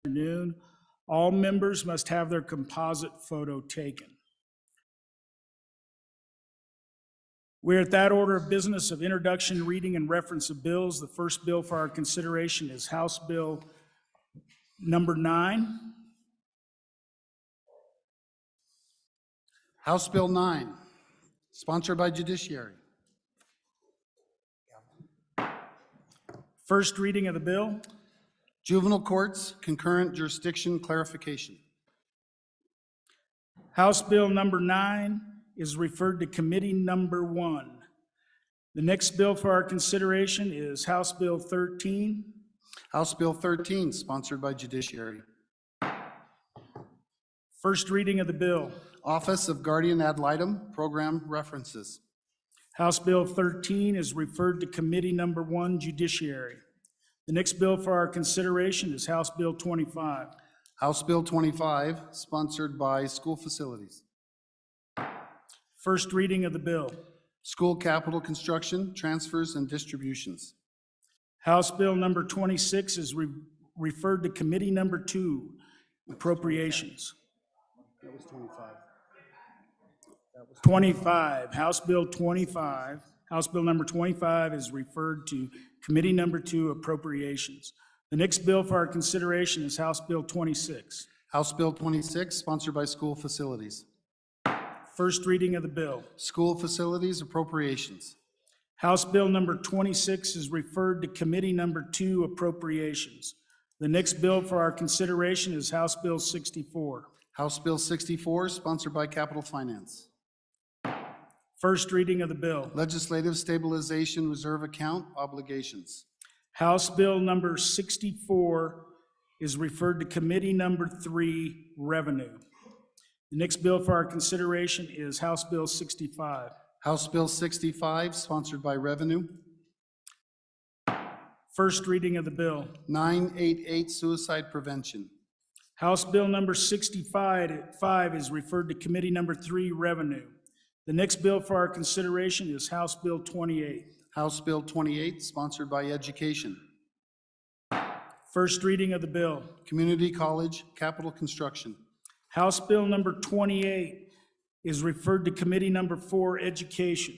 afternoon. All members must have their composite photo taken. We're at that order of business of introduction, reading, and reference of bills. The first bill for our consideration is House Bill number 9. House Bill 9, sponsored by Judiciary. First reading of the bill. Juvenile Courts Concurrent Jurisdiction Clarification. House Bill number 9 is referred to Committee number 1. The next bill for our consideration is House Bill 13. House Bill 13, sponsored by Judiciary. First reading of the bill. Office of Guardian Ad Litem Program References. House Bill 13 is referred to Committee number 1, Judiciary. The next bill for our consideration is House Bill 25. House Bill 25, sponsored by School Facilities. First reading of the bill. School Capital Construction, Transfers, and Distributions. House Bill number 26 is referred to Committee number 2, Appropriations. That was 25. 25, House Bill 25. House Bill number 25 is referred to Committee number 2, Appropriations. The next bill for our consideration is House Bill 26. House Bill 26, sponsored by School Facilities. First reading of the bill. School Facilities Appropriations. House Bill number 26 is referred to Committee number 2, Appropriations. The next bill for our consideration is House Bill 64. House Bill 64, sponsored by Capital Finance. First reading of the bill. Legislative Stabilization Reserve Account Obligations. House Bill number 64 is referred to Committee number 3, Revenue. The next bill for our consideration is House Bill 65. House Bill 65, sponsored by Revenue. First reading of the bill. 988, Suicide Prevention. House Bill number 65 is referred to Committee number 3, Revenue. The next bill for our consideration is House Bill 28. House Bill 28, sponsored by Education. First reading of the bill. Community College Capital Construction. House Bill number 28 is referred to Committee number 4, Education.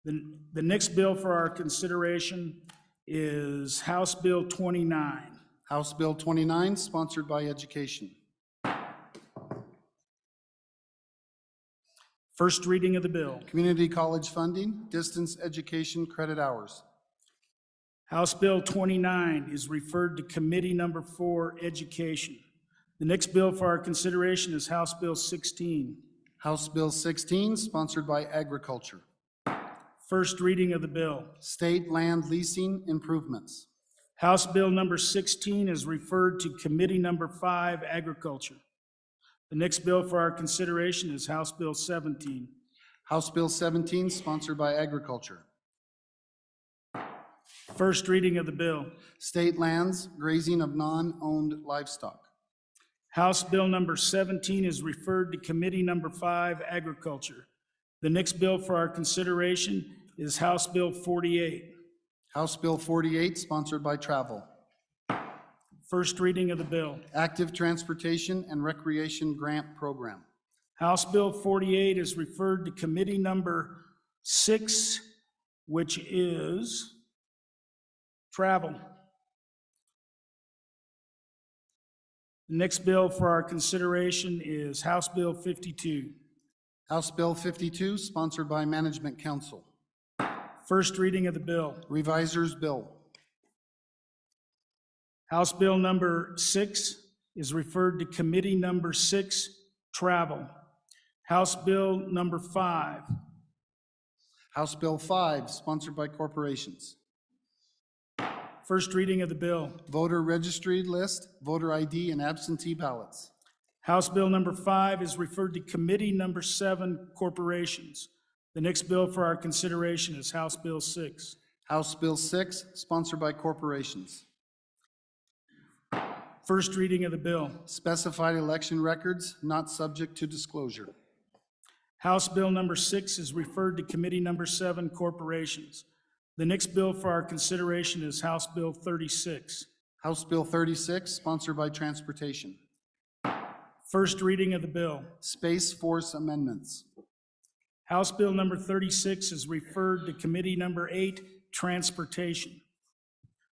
The next bill for our consideration is House Bill 29. House Bill 29, sponsored by Education. First reading of the bill. Community College Funding, Distance Education Credit Hours. House Bill 29 is referred to Committee number 4, Education. The next bill for our consideration is House Bill 16. House Bill 16, sponsored by Agriculture. First reading of the bill. State Land Leasing Improvements. House Bill number 16 is referred to Committee number 5, Agriculture. The next bill for our consideration is House Bill 17. House Bill 17, sponsored by Agriculture. First reading of the bill. State Lands Grazing of Non-Owned Livestock. House Bill number 17 is referred to Committee number 5, Agriculture. The next bill for our consideration is House Bill 48. House Bill 48, sponsored by Travel. First reading of the bill. Active Transportation and Recreation Grant Program. House Bill 48 is referred to Committee number 6, which is Travel. The next bill for our consideration is House Bill 52. House Bill 52, sponsored by Management Council. First reading of the bill. Reviser's Bill. House Bill number 6 is referred to Committee number 6, Travel. House Bill number 5. House Bill 5, sponsored by Corporations. First reading of the bill. Voter Registry List, Voter ID, and Absentee Ballots. House Bill number 5 is referred to Committee number 7, Corporations. The next bill for our consideration is House Bill 6. House Bill 6, sponsored by Corporations. First reading of the bill. Specified election records not subject to disclosure. House Bill number 6 is referred to Committee number 7, Corporations. The next bill for our consideration is House Bill 36. House Bill 36, sponsored by Transportation. First reading of the bill. Space Force Amendments. House Bill number 36 is referred to Committee number 8, Transportation.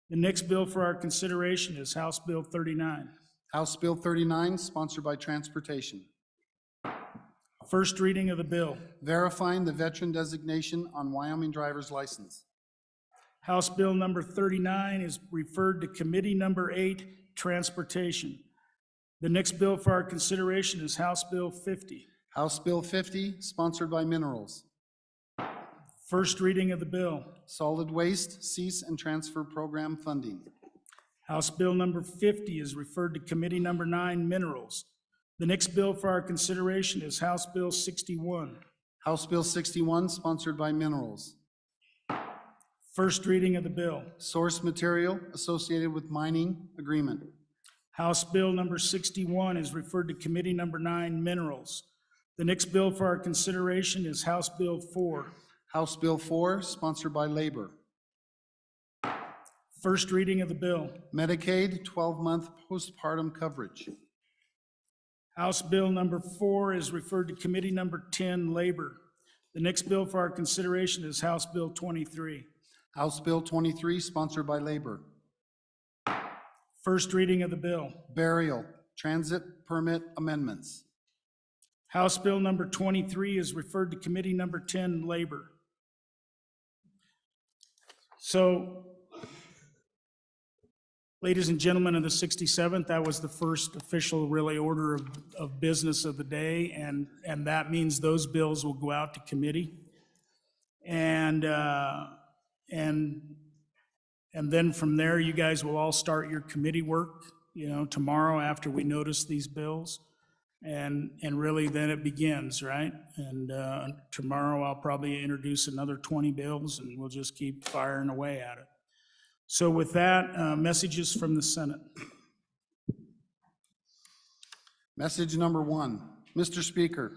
The next bill for our consideration is House Bill 39. House Bill 39, sponsored by Transportation. First reading of the bill. Verifying the veteran designation on Wyoming driver's license. House Bill number 39 is referred to Committee number 8, Transportation. The next bill for our consideration is House Bill 50. House Bill 50, sponsored by Minerals. First reading of the bill. Solid Waste Cease and Transfer Program funding. House Bill number 50 is referred to Committee number 9, Minerals. The next bill for our consideration is House Bill 61. House Bill 61, sponsored by Minerals. First reading of the bill. Source material associated with mining agreement. House Bill number 61 is referred to Committee number 9, Minerals. The next bill for our consideration is House Bill 4. House Bill 4, sponsored by Labor. First reading of the bill. Medicaid 12-month postpartum coverage. House Bill number 4 is referred to Committee number 10, Labor. The next bill for our consideration is House Bill 23. House Bill 23, sponsored by Labor. First reading of the bill. Burial transit permit amendments. House Bill number 23 is referred to Committee number 10, Labor. So, ladies and gentlemen of the 67th, that was the first official really order of business of the day, and that means those bills will go out to committee. And then from there, you guys will all start your committee work, tomorrow after we notice these bills. And really then it begins, right? And tomorrow I'll probably introduce another 20 bills and we'll just keep firing away at it. So with that, messages from the Senate. Message number 1. Mr. Speaker,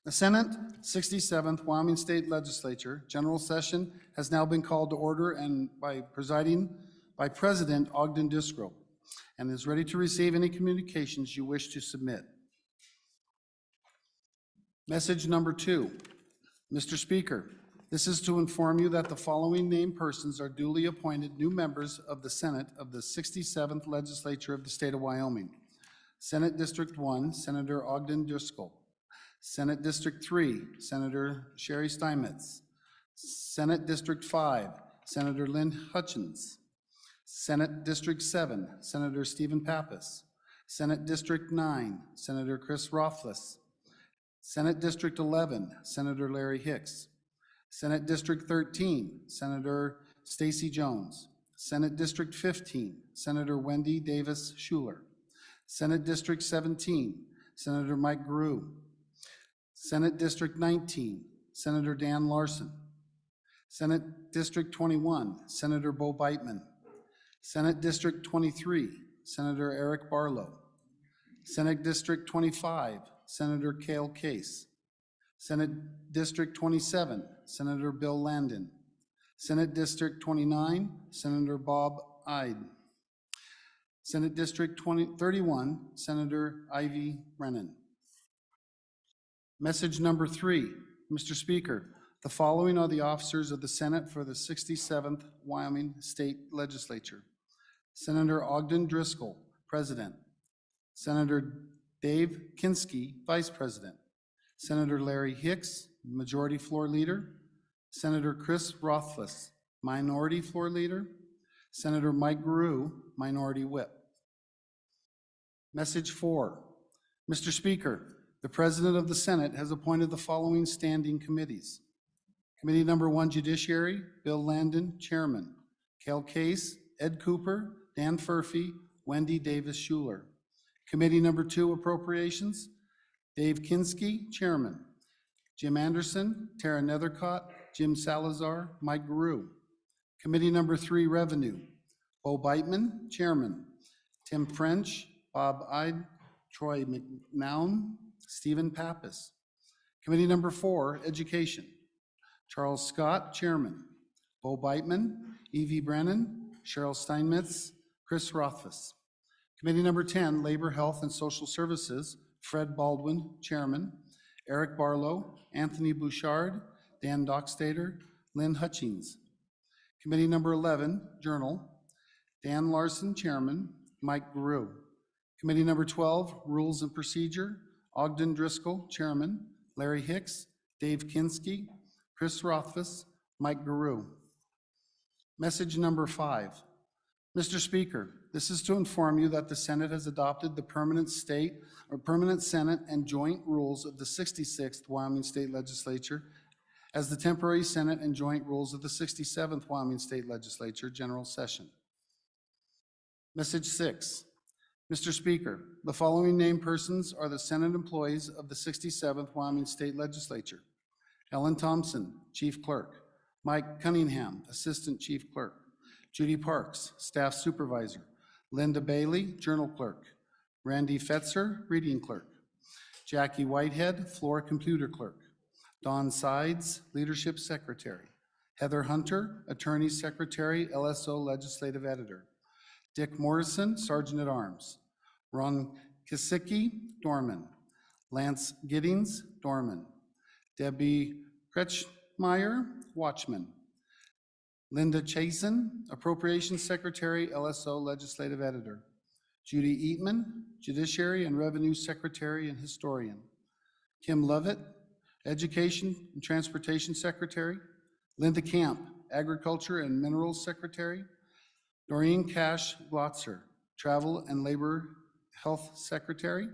the Senate 67th Wyoming State Legislature General Session has now been called to order and by President Ogden Discro, and is ready to receive any communications you wish to submit. Message number 2. Mr. Speaker, this is to inform you that the following named persons are duly appointed new members of the Senate of the 67th Legislature of the State of Wyoming. Senate District 1, Senator Ogden Driscoll. Senate District 3, Senator Sherry Steinmetz. Senate District 5, Senator Lynn Hutchins. Senate District 7, Senator Stephen Pappas. Senate District 9, Senator Chris Rothfuss. Senate District 11, Senator Larry Hicks. Senate District 13, Senator Stacy Jones. Senate District 15, Senator Wendy Davis Schuler. Senate District 17, Senator Mike Grew. Senate District 19, Senator Dan Larson. Senate District 21, Senator Bo Beitman. Senate District 23, Senator Eric Barlow. Senate District 25, Senator Cale Case. Senate District 27, Senator Bill Landon. Senate District 29, Senator Bob Ide. Senate District 31, Senator Ivy Brennan. Message number 3, Mr. Speaker, the following are the officers of the Senate for the 67th Wyoming State Legislature. Senator Ogden Driscoll, President. Senator Dave Kinski, Vice President. Senator Larry Hicks, Majority Floor Leader. Senator Chris Rothfuss, Minority Floor Leader. Senator Mike Grew, Minority Whip. Message 4. Mr. Speaker, the President of the Senate has appointed the following standing committees. Committee number 1, Judiciary, Bill Landon, Chairman. Cale Case, Ed Cooper, Dan Furphy, Wendy Davis Schuler. Committee number 2, Appropriations, Dave Kinski, Chairman. Jim Anderson, Tara Nethercott, Jim Salazar, Mike Grew. Committee number 3, Revenue, Bo Beitman, Chairman. Tim French, Bob Ide, Troy McNown, Stephen Pappas. Committee number 4, Education, Charles Scott, Chairman. Bo Beitman, Evie Brennan, Cheryl Steinmetz, Chris Rothfuss. Committee number 10, Labor, Health, and Social Services, Fred Baldwin, Chairman, Eric Barlow, Anthony Bouchard, Dan Dockstader, Lynn Hutchings. Committee number 11, Journal, Dan Larson, Chairman, Mike Guru. Committee number 12, Rules and Procedure, Ogden Driscoll, Chairman, Larry Hicks, Dave Kinski, Chris Rothfuss, Mike Guru. Message number 5. Mr. Speaker, this is to inform you that the Senate has adopted the permanent Senate and joint rules of the 66th Wyoming State Legislature as the temporary Senate and joint rules of the 67th Wyoming State Legislature General Session. Message 6. Mr. Speaker, the following named persons are the Senate employees of the 67th Wyoming State Legislature: Ellen Thompson, Chief Clerk; Mike Cunningham, Assistant Chief Clerk; Judy Parks, Staff Supervisor; Linda Bailey, Journal Clerk; Randy Fetzer, Reading Clerk; Jackie Whitehead, Floor Computer Clerk; Dawn Sides, Leadership Secretary; Heather Hunter, Attorney Secretary, LSO Legislative Editor; Dick Morrison, Sergeant at Arms; Ron Kisicki, Doorman; Lance Giddings, Doorman; Debbie Kretschmeyer, Watchman; Linda Chasen, Appropriations Secretary, LSO Legislative Editor; Judy Eatman, Judiciary and Revenue Secretary and Historian; Kim Lovett, Education and Transportation Secretary; Linda Camp, Agriculture and Minerals Secretary; Doreen Cash Glotzer, Travel and Labor Health Secretary;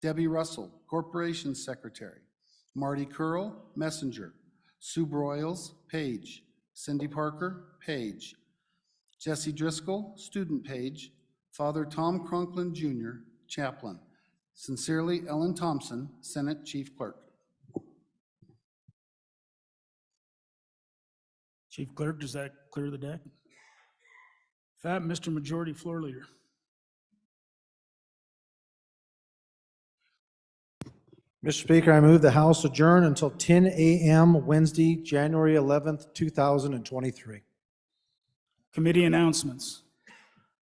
Debbie Russell, Corporations Secretary; Marty Curl, Messenger; Sue Broyles, Page; Cindy Parker, Page; Jesse Driscoll, Student Page; Father Tom Cronklin Jr., Chaplain. Sincerely, Ellen Thompson, Senate Chief Clerk. Chief Clerk, does that clear the deck? That, Mr. Majority Floor Leader. Mr. Speaker, I move the House adjourn until 10 a.m. Wednesday, January 11th, 2023. Committee announcements.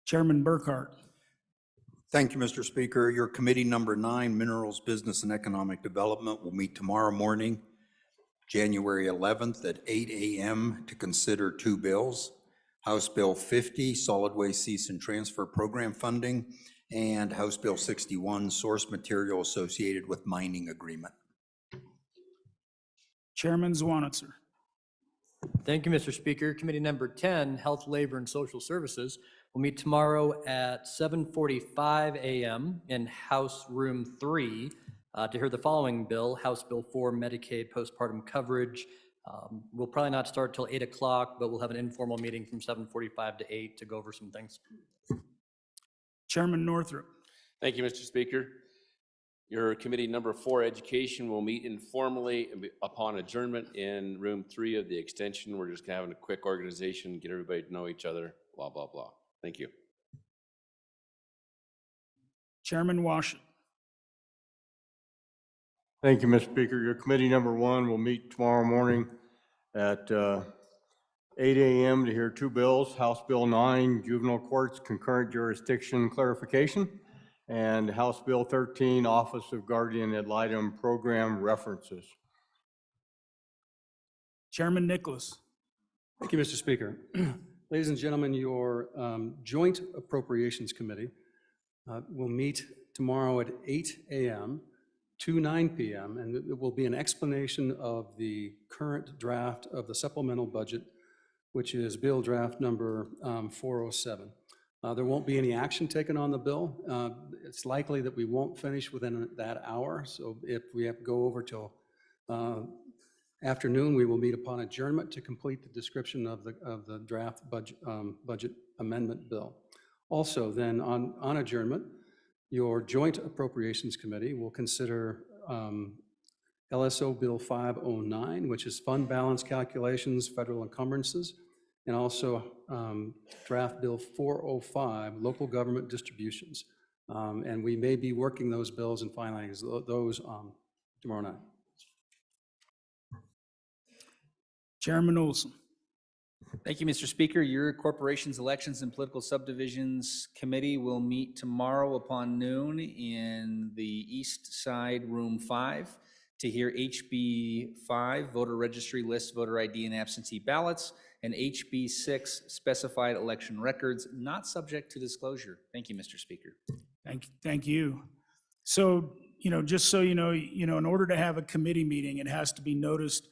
Chairman Burkhart. Thank you, Mr. Speaker. Your committee number 9, Minerals, Business, and Economic Development, will meet tomorrow morning, January 11th at 8 a.m. to consider 2 bills: House Bill 50, Solid Waste Cease and Transfer Program Funding, and House Bill 61, Source Material Associated with Mining Agreement. Chairman Zwanitzer. Thank you, Mr. Speaker. Committee number 10, Health, Labor, and Social Services, will meet tomorrow at 7:45 a.m. in House Room 3 to hear the following bill: House Bill 4, Medicaid postpartum coverage. We'll probably not start till 8 o'clock, but we'll have an informal meeting from 7:45 to 8 to go over some things. Chairman Northrup. Thank you, Mr. Speaker. Your committee number 4, Education, will meet informally upon adjournment in room 3 of the extension. We're just having a quick organization, get everybody to know each other, blah, blah, blah. Thank you. Chairman Washington. Thank you, Mr. Speaker. Your committee number 1 will meet tomorrow morning at 8 a.m. to hear 2 bills: House Bill 9, Juvenile Courts Concurrent Jurisdiction Clarification, and House Bill 13, Office of Guardian Ad Litem Program References. Chairman Nicholas. Thank you, Mr. Speaker. Ladies and gentlemen, your Joint Appropriations Committee will meet tomorrow at 8 a.m. to 9 p.m., and it will be an explanation of the current draft of the supplemental budget, which is bill draft number 407. There won't be any action taken on the bill. It's likely that we won't finish within that hour, so if we have to go over till afternoon, we will meet upon adjournment to complete the description of the draft budget amendment bill. Also, then on adjournment, your Joint Appropriations Committee will consider LSO Bill 509, which is Fund Balance Calculations, Federal Encumbrances, and also Draft Bill 405, Local Government Distributions. And we may be working those bills and finalizing those tomorrow night. Chairman Olson. Thank you, Mr. Speaker. Your Corporations, Elections, and Political Subdivisions Committee will meet tomorrow upon noon in the East Side, Room 5, to hear HB 5, Voter Registry List, Voter ID, and Absentee Ballots, and HB 6, Specified Election Records, not subject to disclosure. Thank you, Mr. Speaker. Thank you. So, just so you know, in order to have a committee meeting, it has to be noticed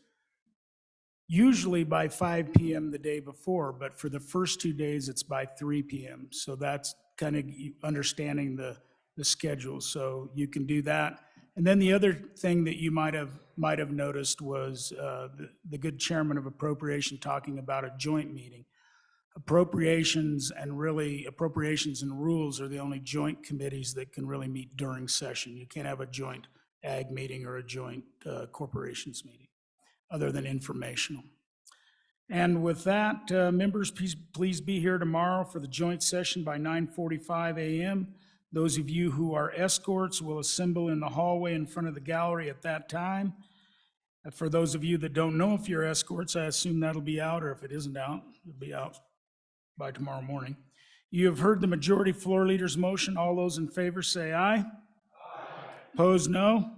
usually by 5 PM the day before, but for the first 2 days, it's by 3 PM. So that's kind of understanding the schedule. So you can do that. And then the other thing that you might have noticed was the good chairman of appropriation talking about a joint meeting. Appropriations and rules are the only joint committees that can really meet during session. You can't have a joint ag meeting or a joint corporations meeting, other than informational. And with that, members, please be here tomorrow for the joint session by 9:45 a.m. Those of you who are escorts will assemble in the hallway in front of the gallery at that time. For those of you that don't know if you're escorts, I assume that'll be out, or if it isn't out, it'll be out by tomorrow morning. You have heard the majority floor leader's motion. All those in favor say aye. Aye. Opposed, no.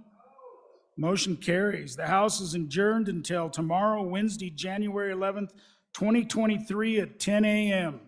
Motion carries. The House is adjourned until tomorrow, Wednesday, January 11th, 2023 at 10 a.m.